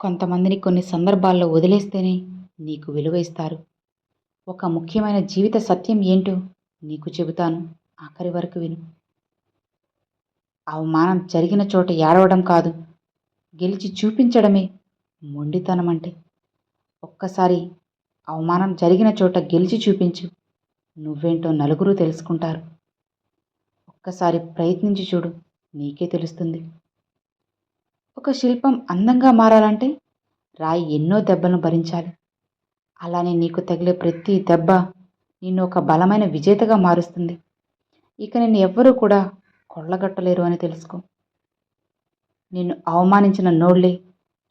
కొంతమందిని కొన్ని సందర్భాల్లో వదిలేస్తేనే నీకు విలువ ఇస్తారు. ఒక ముఖ్యమైన జీవిత సత్యం ఏంటో నీకు చెబుతాను. ఆఖరి వరకు విను. అవమానం జరిగిన చోట ఏడవడం కాదు, గెలిచి చూపించడమే మొండితనం అంటే. ఒక్కసారి అవమానం జరిగిన చోట గెలిచి చూపించు. నువ్వేంటో నలుగురు తెలుసుకుంటారు. ఒక్కసారి ప్రయత్నించి చూడు, నీకే తెలుస్తుంది. ఒక శిల్పం అందంగా మారాలంటే రాయి ఎన్నో దెబ్బలను భరించాలి. అలానే నీకు తగిలే ప్రతి దెబ్బ నిన్ను ఒక బలమైన విజేతగా మారుస్తుంది. ఇక నిన్ను ఎవ్వరూ కూడా కొల్లగొట్టలేరు అని తెలుసుకో. నిన్ను అవమానించిన నోళ్లే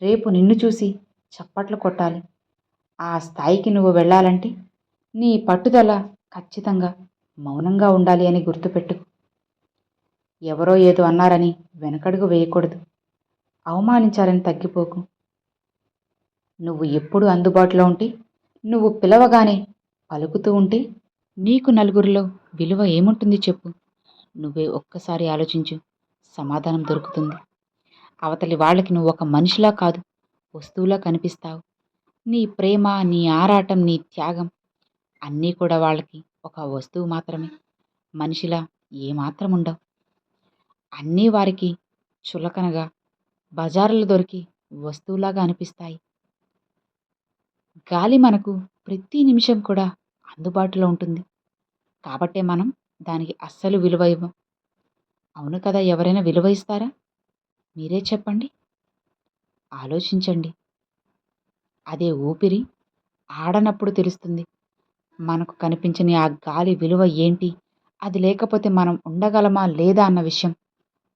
రేపు నిన్ను చూసి చప్పట్లు కొట్టాలి. ఆ స్థాయికి నువ్వు వెళ్ళాలంటే నీ పట్టుదల ఖచ్చితంగా మౌనంగా ఉండాలి అని గుర్తుపెట్టుకో. ఎవరో ఏదో అన్నారని వెనకడుగు వేయకూడదు. అవమానించారని తగ్గిపోకు. నువ్వు ఎప్పుడు అందుబాటులో ఉంటే, నువ్వు పిలవగానే పలుకుతూ ఉంటే నీకు నలుగురిలో విలువ ఏముంటుంది చెప్పు. నువ్వే ఒక్కసారి ఆలోచించు, సమాధానం దొరుకుతుంది. అవతలి వాళ్ళకి నువ్వు ఒక మనిషిలా కాదు, వస్తువులా కనిపిస్తావు. నీ ప్రేమ, నీ ఆరాటం, నీ త్యాగం అన్నీ కూడా వాళ్ళకి ఒక వస్తువు మాత్రమే. మనిషిలా ఏమాత్రం ఉండవు. అన్నీ వారికి చులకనగా బజారులో దొరికి వస్తువులాగా అనిపిస్తాయి. గాలి మనకు ప్రతి నిమిషం కూడా అందుబాటులో ఉంటుంది. కాబట్టే మనం దానికి అస్సలు విలువ ఇవ్వం. అవును కదా, ఎవరైనా విలువ ఇస్తారా? మీరే చెప్పండి. ఆలోచించండి. అదే ఊపిరి ఆడనప్పుడు తెలుస్తుంది. మనకు కనిపించని ఆ గాలి విలువ ఏంటి, అది లేకపోతే మనం ఉండగలమా లేదా అన్న విషయం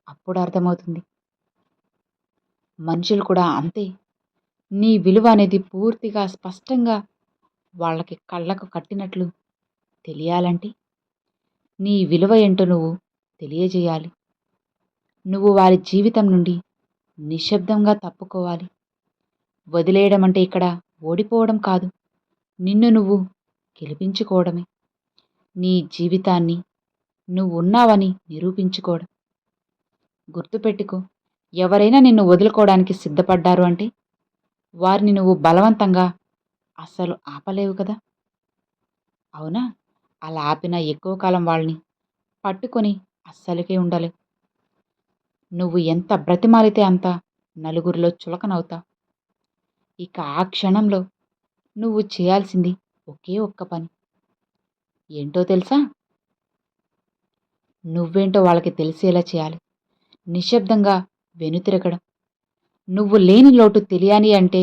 అప్పుడు అర్థమవుతుంది. మనుషులు కూడా అంతే. నీ విలువ అనేది పూర్తిగా స్పష్టంగా వాళ్ళకి కళ్ళకు కట్టినట్లు తెలియాలంటే నీ విలువ ఏంటో నువ్వు తెలియజేయాలి. నువ్వు వారి జీవితం నుండి నిశ్శబ్దంగా తప్పుకోవాలి. వదిలేయడం అంటే ఇక్కడ ఓడిపోవడం కాదు, నిన్ను నువ్వు గెలిపించుకోవడమే. నీ జీవితాన్ని నువ్వు ఉన్నావని నిరూపించుకోవడం. గుర్తుపెట్టుకో, ఎవరైనా నిన్ను వదులుకోవడానికి సిద్ధపడ్డారు అంటే వారిని నువ్వు బలవంతంగా అస్సలు ఆపలేవు కదా. అవునా? అలా ఆపినా ఎక్కువ కాలం వాళ్ళని పట్టుకొని అస్సలకే ఉండలేవు. నువ్వు ఎంత బ్రతిమాలితే అంత నలుగురిలో చులకనవుతావు. ఇక ఆ క్షణంలో నువ్వు చేయాల్సింది ఒకే ఒక్క పని ఏంటో తెలుసా? నువ్వేంటో వాళ్ళకి తెలిసేలా చేయాలి. నిశ్శబ్దంగా వెనుతిరగడం. నువ్వు లేని లోటు తెలియాలి అంటే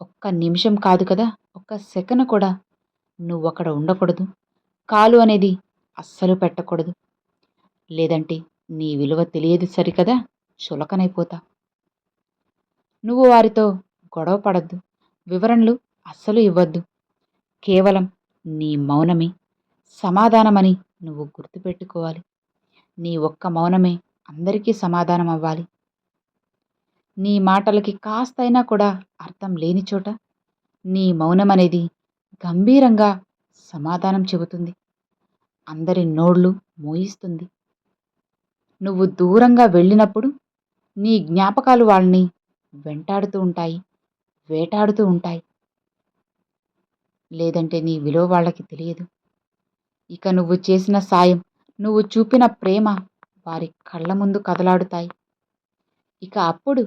ఒక్క నిమిషం కాదు కదా, ఒక్క సెకను కూడా నువ్వక్కడ ఉండకూడదు. కాలు అనేది అస్సలు పెట్టకూడదు. లేదంటే నీ విలువ తెలియదు సరికదా, చులకనైపోతా. నువ్వు వారితో గొడవ పడద్దు, వివరణలు అస్సలు ఇవ్వద్దు. కేవలం నీ మౌనమే సమాధానమని నువ్వు గుర్తుపెట్టుకోవాలి. నీ ఒక్క మౌనమే అందరికీ సమాధానం అవ్వాలి. నీ మాటలకి కాస్తైనా కూడా అర్థం లేని చోట నీ మౌనం అనేది గంభీరంగా సమాధానం చెబుతుంది. అందరి నోళ్ళు మోయిస్తుంది. నువ్వు దూరంగా వెళ్ళినప్పుడు నీ జ్ఞాపకాలు వాళ్ళని వెంటాడుతూ ఉంటాయి, వేటాడుతూ ఉంటాయి. లేదంటే నీ విలువ వాళ్ళకి తెలియదు. ఇక నువ్వు చేసిన సాయం, నువ్వు చూపిన ప్రేమ వారి కళ్ళ ముందు కదలాడుతాయి. ఇక అప్పుడు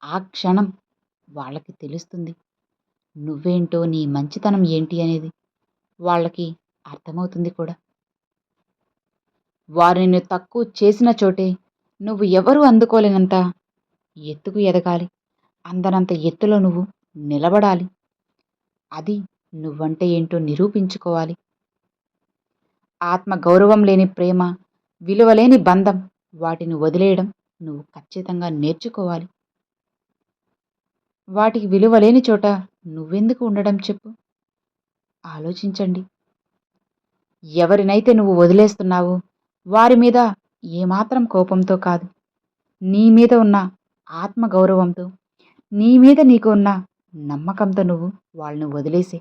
ఆ క్షణం వాళ్ళకి తెలుస్తుంది నువ్వేంటో, నీ మంచితనం ఏంటి అనేది వాళ్ళకి అర్థమవుతుంది కూడా. వారిని తక్కువ చేసిన చోటే నువ్వు ఎవరూ అందుకోలేనంత ఎత్తుకు ఎదగాలి. అందనంత ఎత్తులో నువ్వు నిలబడాలి. అది నువ్వంటే ఏంటో నిరూపించుకోవాలి. ఆత్మ గౌరవం లేని ప్రేమ, విలువలేని బంధం, వాటిని వదిలేయడం నువ్వు ఖచ్చితంగా నేర్చుకోవాలి. వాటికి విలువలేని చోట నువ్వెందుకు ఉండడం చెప్పు. ఆలోచించండి. ఎవరినైతే నువ్వు వదిలేస్తున్నావో వారి మీద ఏమాత్రం కోపంతో కాదు, నీ మీద ఉన్న ఆత్మగౌరవంతో, నీ మీద నీకు ఉన్న నమ్మకంతో నువ్వు వాళ్ళని వదిలేసే.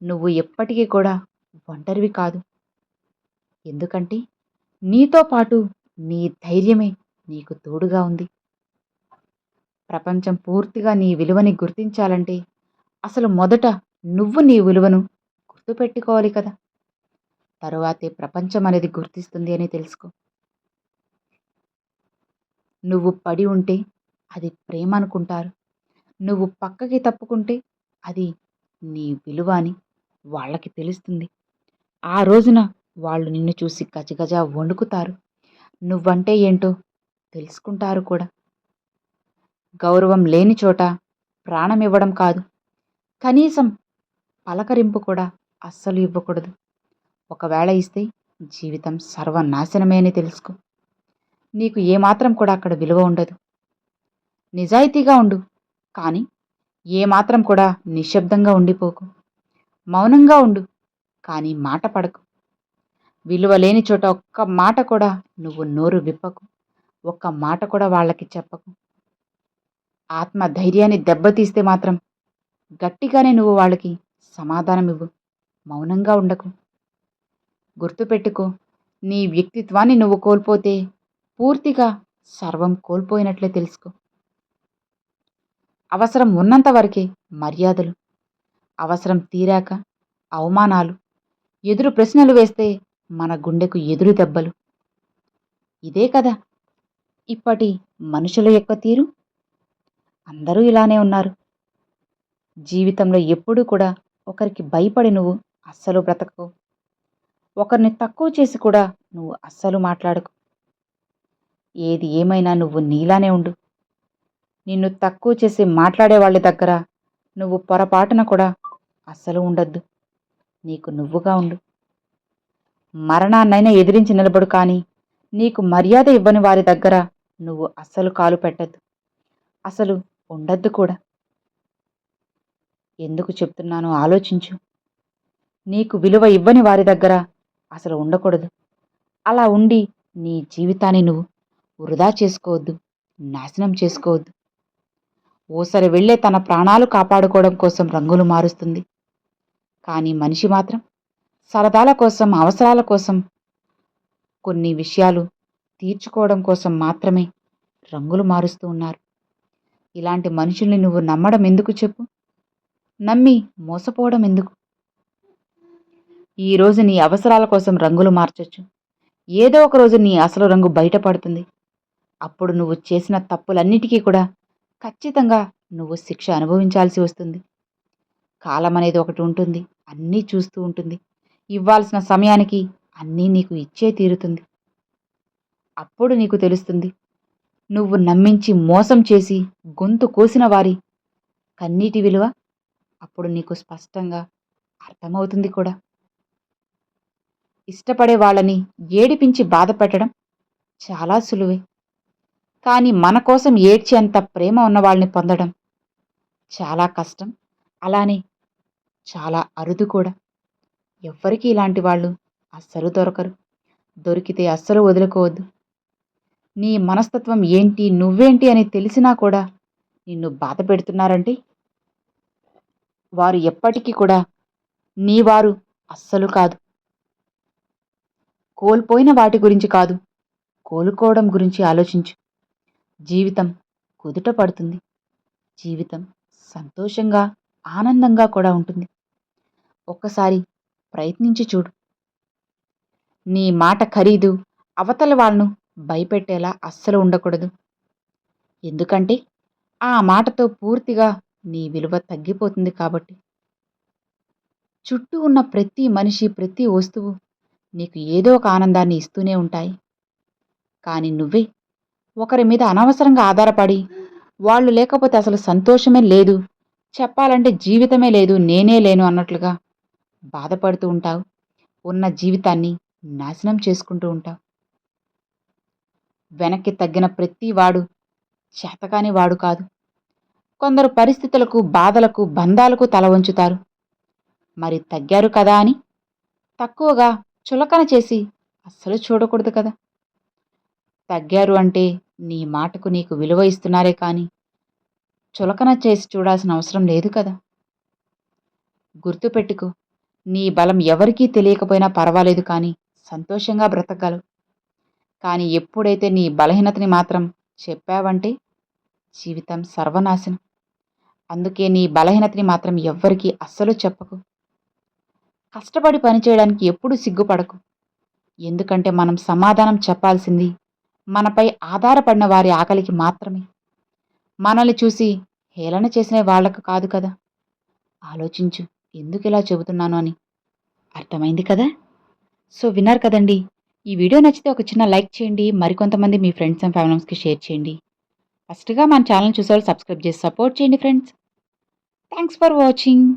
నువ్వు ఎప్పటికీ కూడా ఒంటరివి కాదు. ఎందుకంటే నీతో పాటు నీ ధైర్యమే నీకు తోడుగా ఉంది. ప్రపంచం పూర్తిగా నీ విలువని గుర్తించాలంటే అసలు మొదట నువ్వు నీ విలువను గుర్తుపెట్టుకోవాలి కదా! తరువాతే ప్రపంచం అనేది గుర్తిస్తుంది అని తెలుసుకో. నువ్వు పడి ఉంటే అది ప్రేమ అనుకుంటారు. నువ్వు పక్కకి తప్పుకుంటే అది నీ విలువ అని వాళ్ళకి తెలుస్తుంది. ఆ రోజున వాళ్ళు నిన్ను చూసి గజగజ వణుకుతారు. నువ్వంటే ఏంటో తెలుసుకుంటారు కూడా. గౌరవం లేని చోట ప్రాణమివ్వడం కాదు, కనీసం పలకరింపు కూడా అస్సలు ఇవ్వకూడదు. ఒకవేళ ఇస్తే జీవితం సర్వనాశనమే అని తెలుసుకో. నీకు ఏమాత్రం కూడా అక్కడ విలువ ఉండదు. నిజాయితీగా ఉండు, కానీ ఏమాత్రం కూడా నిశ్శబ్దంగా ఉండిపోకు. మౌనంగా ఉండు, కానీ మాట పడకు. విలువ లేని చోట ఒక్క మాట కూడా నువ్వు నోరు విప్పకు. ఒక్క మాట కూడా వాళ్ళకి చెప్పకు. ఆత్మ ధైర్యాన్ని దెబ్బతీస్తే మాత్రం గట్టిగానే నువ్వు వాళ్ళకి సమాధానం ఇవ్వు. మౌనంగా ఉండకు. గుర్తుపెట్టుకో, నీ వ్యక్తిత్వాన్ని నువ్వు కోల్పోతే పూర్తిగా సర్వం కోల్పోయినట్లే తెలుసుకో. అవసరం ఉన్నంత వరకే మర్యాదలు, అవసరం తీరాక అవమానాలు, ఎదురు ప్రశ్నలు వేస్తే మన గుండెకు ఎదురు దెబ్బలు. ఇదే కదా ఇప్పటి మనుషుల యొక్క తీరు. అందరూ ఇలానే ఉన్నారు. జీవితంలో ఎప్పుడూ కూడా ఒకరికి భయపడి నువ్వు అస్సలు బ్రతకకు. ఒకరిని తక్కువ చేసి కూడా నువ్వు అస్సలు మాట్లాడకు. ఏది ఏమైనా నువ్వు నీలానే ఉండు. నిన్ను తక్కువ చేసి మాట్లాడే వాళ్ళ దగ్గర నువ్వు పొరపాటున కూడా అస్సలు ఉండొద్దు. నీకు నువ్వుగా ఉండు. మరణాన్నైనా ఎదిరించి నిలబడు, కానీ నీకు మర్యాద ఇవ్వని వారి దగ్గర నువ్వు అస్సలు కాలు పెట్టద్దు. అసలు ఉండద్దు కూడా. ఎందుకు చెప్తున్నానో ఆలోచించు. నీకు విలువ ఇవ్వని వారి దగ్గర అసలు ఉండకూడదు. అలా ఉండి నీ జీవితాన్ని నువ్వు వృధా చేసుకోవద్దు, నాశనం చేసుకోవద్దు. ఓసరి వెళ్ళే తన ప్రాణాలు కాపాడుకోవడం కోసం రంగులు మారుస్తుంది. కానీ మనిషి మాత్రం సరదాల కోసం, అవసరాల కోసం, కొన్ని విషయాలు తీర్చుకోవడం కోసం మాత్రమే రంగులు మారుస్తూ ఉన్నారు. ఇలాంటి మనుషుల్ని నువ్వు నమ్మడం ఎందుకు చెప్పు? నమ్మి మోసపోవడం ఎందుకు? ఈరోజు నీ అవసరాల కోసం రంగులు మార్చొచ్చు. ఏదో ఒక రోజు నీ అసలు రంగు బయటపడుతుంది. అప్పుడు నువ్వు చేసిన తప్పులన్నిటికీ కూడా ఖచ్చితంగా నువ్వు శిక్ష అనుభవించాల్సి వస్తుంది. కాలం అనేది ఒకటి ఉంటుంది, అన్నీ చూస్తూ ఉంటుంది. ఇవ్వాల్సిన సమయానికి అన్నీ నీకు ఇచ్చే తీరుతుంది. అప్పుడు నీకు తెలుస్తుంది, నువ్వు నమ్మించి మోసం చేసి గొంతు కోసిన వారి కన్నీటి విలువ అప్పుడు నీకు స్పష్టంగా అర్థమవుతుంది కూడా. ఇష్టపడే వాళ్ళని ఏడిపించి బాధ పెట్టడం చాలా సులువే, కానీ మన కోసం ఏడ్చేంత ప్రేమ ఉన్న వాళ్ళని పొందడం చాలా కష్టం. అలానే చాలా అరుదు కూడా. ఎవ్వరికీ ఇలాంటి వాళ్ళు అస్సలు దొరకరు. దొరికితే అస్సలు వదులుకోవద్దు. నీ మనస్తత్వం ఏంటి, నువ్వేంటి అని తెలిసినా కూడా నిన్ను బాధ పెడుతున్నారంటే వారు ఎప్పటికీ కూడా నీ వారు అస్సలు కాదు. కోల్పోయిన వాటి గురించి కాదు, కోలుకోవడం గురించి ఆలోచించు. జీవితం కుదుట పడుతుంది. జీవితం సంతోషంగా, ఆనందంగా కూడా ఉంటుంది. ఒక్కసారి ప్రయత్నించి చూడు. నీ మాట ఖరీదు అవతల వాళ్ళను భయపెట్టేలా అస్సలు ఉండకూడదు. ఎందుకంటే ఆ మాటతో పూర్తిగా నీ విలువ తగ్గిపోతుంది కాబట్టి. చుట్టూ ఉన్న ప్రతి మనిషి, ప్రతి వస్తువు నీకు ఏదో ఒక ఆనందాన్ని ఇస్తూనే ఉంటాయి. కానీ నువ్వే ఒకరి మీద అనవసరంగా ఆధారపడి, వాళ్ళు లేకపోతే అసలు సంతోషమే లేదు, చెప్పాలంటే జీవితమే లేదు, నేనే లేను అన్నట్లుగా బాధపడుతూ ఉంటావు. ఉన్న జీవితాన్ని నాశనం చేసుకుంటూ ఉంటావు. వెనక్కి తగ్గిన ప్రతి వాడు చేతకాని వాడు కాదు. కొందరు పరిస్థితులకు, బాధలకు, బంధాలకు తల వంచుతారు. మరి తగ్గారు కదా అని తక్కువగా చులకన చేసి అస్సలు చూడకూడదు కదా. తగ్గారు అంటే నీ మాటకు నీకు విలువ ఇస్తున్నారే కానీ చులకన చేసి చూడాల్సిన అవసరం లేదు కదా. గుర్తుపెట్టుకో, నీ బలం ఎవరికీ తెలియకపోయినా పర్వాలేదు, కానీ సంతోషంగా బ్రతకగలవు. కానీ ఎప్పుడైతే నీ బలహీనతని మాత్రం చెప్పావంటే జీవితం సర్వనాశనం. అందుకే నీ బలహీనతని మాత్రం ఎవ్వరికీ అస్సలు చెప్పకు. కష్టపడి పనిచేయడానికి ఎప్పుడూ సిగ్గుపడకు. ఎందుకంటే మనం సమాధానం చెప్పాల్సింది మనపై ఆధారపడిన వారి ఆకలికి మాత్రమే. మనల్ని చూసి హేళన చేసిన వాళ్ళకు కాదు కదా. ఆలోచించు, ఎందుకిలా చెబుతున్నాను అని. అర్థమైంది కదా? సో విన్నారు కదండి. ఈ వీడియో నచ్చితే ఒక చిన్న లైక్ చేయండి. మరికొంతమంది మీ ఫ్రెండ్స్ అండ్ ఫ్యామిలీ మెంబర్స్కి షేర్ చేయండి. ఫస్ట్గా మన ఛానల్ చూసేవాళ్ళు సబ్స్క్రైబ్ చేసి సపోర్ట్ చేయండి ఫ్రెండ్స్. Thanks for watching.